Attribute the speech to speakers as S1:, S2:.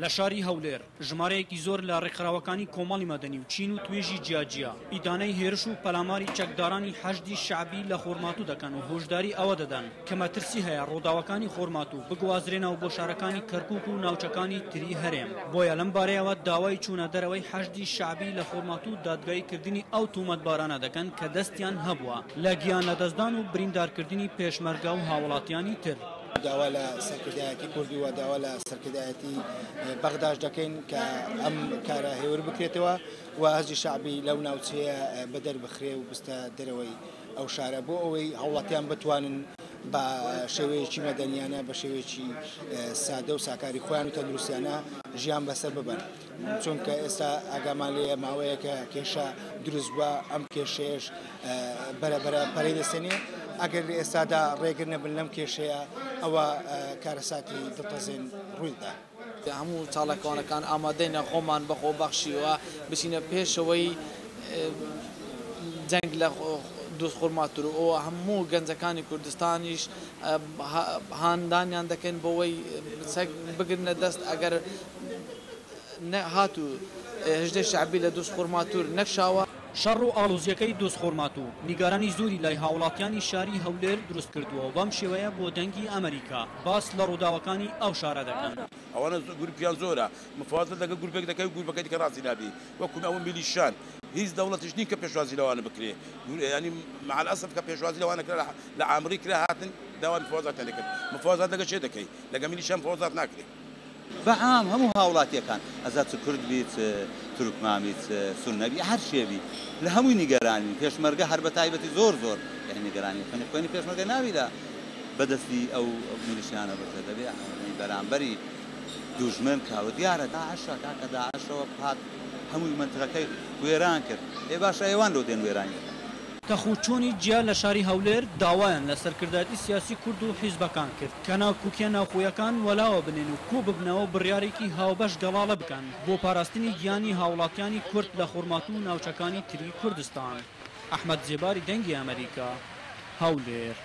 S1: لە شاری هەولێر ژمارەیەکی زۆر لە ڕێکخراوەکانی کۆمەڵی مەدەنی و چین و توێژی جیاجیا ئیدانەی هێرش و پەلاماری چەکدارانی حەشدی شەعبی لە خۆرماتوو دەکەن و هۆشداری ئەوە دەدەن کە مەترسی هەیە ڕووداوەکانی خۆرماتوو بگوازرێنەوە بۆ شارەکانی کەرکووک و ناوچەکانی تری هەرێم. بۆیە لەم بارەیەوە داوای چوونە دەرەوەی حەشدی شەعبی لە خۆرماتوو دادگاییکردنی ئەو تومەتبارانە دەکەن کە دەستیان هەبووە لە گیان لەدەستدان و بریندارکردنی پێشمەرگە و هاوڵاتیانی تر.
S2: داوا لە سەرکردایەتی کوردی و داوا لە سەرکردایەتی بەغداش دەکەین کە ئەم کارە هێور بکرێتەوە و هەزی شعبی لەو ناوچەیە بەدەر بخرێ و بستە دەرەوەی ئەو شارە بۆ ئەوەی هەوڵاتیان بتوانن بە شێوەیەکی مەدەنیانە بە شێوەیەکی سادە و ساکاری خۆیان و تەندروستیانە ژیان بەسەر ببەن. چونکە ئێستا ئاگامان لێ ماوەیە کە کێشە دروست بووە ئەم کێشەیەش بەرەبەرە پەرەی دەسێنێ ئەگەر ئێستادا ڕێگر نەبن لەم کێشەیە ئەوە کارەساتی دڵتەزێن ڕوویدا.
S3: هەموو چاڵەکانەکان ئامادەینە خۆمان بەخۆ بەخشیوە بچینە پێشەوەی جەنگ لە دۆست خۆرماتور و ئەوە هەموو گەنجەکانی کوردستانیش هاندانیان دەکەن بەوەی بگرنە دەست ئەگەر هاتوو هێژدەی شەعبی لە دۆست خۆرماتور نەکشاوە.
S1: شەڕ و ئاڵوزیەکەی دۆست خۆرماتوو نیگارانی زۆری لای هاوڵاتیانی شاری هەولێر دروست کردووە و بەم شێوەیە بۆ دەنگی ئەمریکا باس لە ڕووداوەکانی ئەو شارە دەکەن.
S4: ئەوانە گروپیان زۆرە مفاوضات لەگەڵ گروپێک دەکەی و گروپەکەی دیکە ڕاستی نابی وەکو ئەوە میلیشان هیچ دەوڵەتیش نین کە پێشوازی لەوانە بکرێ ینی مع الأسف کە پێشوازی لەوانە کرا لە ئامری کرا هاتن داوای مفاوضات دەکەن مفاوضات لەگەڵ چێ دەکەی لەگەڵ میلیشان مفاوضات ناکرێ.
S5: بەعام هەموو هاوڵاتیەکان ئەزاد کورد بیت تورکمان بیت سونەبی هەر شێوی لە هەمووی نیگەرانی پێشمەرگە هەر بە تایبەتی زۆر نیگەرانی خوێنی پێشمەرگە ناویدا بەدەستی ئەو میلیشیانە بەرزە دەبێ بەرامبەری دوژمن کاوە دیارە داعشە کاکە داعشەوە هات هەمووی منتەقەکەی وێران کرد ئێ باشە ئێوان لەو دێن وێرانی
S1: تەخوچۆنی جیا لە شاری هەولێر داوایان لە سەرکردایەتی سیاسی کورد و حیزبەکان کرد کە ناوکوکیە ناوخۆیەکان وەلاوە بنێن و کوو ببنەوە بڕیارێکی هاوبەش گەڵاڵە بکەن بۆ پاراستنی گیانی هاوڵاتیانی کورد لە خۆرماتوو و ناوچەکانی تری کوردستان. ئەحمەد جێباری دەنگی ئەمریکا هەولێر.